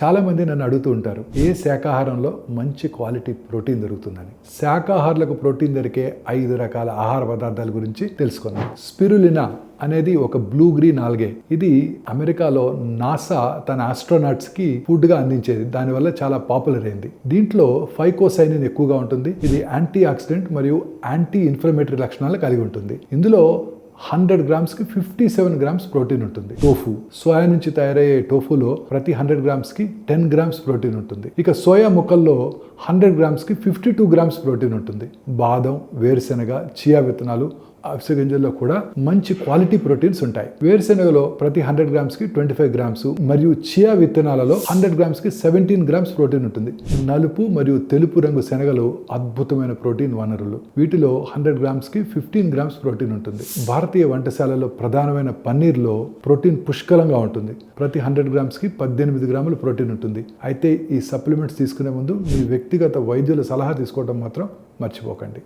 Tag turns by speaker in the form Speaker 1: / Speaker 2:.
Speaker 1: చాలా మంది నన్ను అడుగుతూ ఉంటారు, ఏ శాకాహారంలో మంచి క్వాలిటీ ప్రోటీన్ దొరుకుతుందని. శాకాహారులకు ప్రోటీన్ దొరికే 5 రకాల ఆహార పదార్థాల గురించి తెలుసుకుందాం. స్పిరులినా అనేది ఒక బ్లూ గ్రీన్ ఆల్గే. ఇది అమెరికాలో నాసా తన ఆస్ట్రోనాట్స్ కి ఫుడ్ గా అందించేది. దానివల్ల చాలా పాపులర్ అయింది. దీంట్లో ఫైకోసైనిన్ ఎక్కువగా ఉంటుంది. ఇది యాంటీ ఆక్సిడెంట్ మరియు యాంటీ ఇన్ఫ్లమేటరీ లక్షణాలు కలిగి ఉంటుంది. ఇందులో 100 గ్రామ్స్కి 57 గ్రామ్స్ ప్రోటీన్ ఉంటుంది. టోఫు, సోయా నుంచి తయారయ్యే టోఫులో ప్రతి 100 గ్రామ్స్కి 10 గ్రామ్స్ ప్రోటీన్ ఉంటుంది. ఇక సోయా ముక్కల్లో 100 గ్రామ్స్కి 52 గ్రామ్స్ ప్రోటీన్ ఉంటుంది. బాదం, వేరుశెనగ, చియా విత్తనాలు, అవిసె గింజల్లో కూడా మంచి క్వాలిటీ ప్రోటీన్స్ ఉంటాయి. వేరుశెనగలో ప్రతి 100 గ్రామ్స్కి 25 గ్రామ్స్ మరియు చియా విత్తనాలలో 100 గ్రామ్స్కి 17 గ్రామ్స్ ప్రోటీన్ ఉంటుంది. నలుపు మరియు తెలుపు రంగు శనగలు అద్భుతమైన ప్రోటీన్ వనరులు. వీటిలో 100 గ్రామ్స్కి 15 గ్రామ్స్ ప్రోటీన్ ఉంటుంది. భారతీయ వంటశాలలో ప్రధానమైన పన్నీర్లో ప్రోటీన్ పుష్కలంగా ఉంటుంది. ప్రతి 100 గ్రామ్స్కి 18 గ్రాముల ప్రోటీన్ ఉంటుంది. అయితే ఈ సప్లిమెంట్స్ తీసుకునే ముందు మీ వ్యక్తిగత వైద్యుల సలహా తీసుకోవడం మాత్రం మర్చిపోకండి.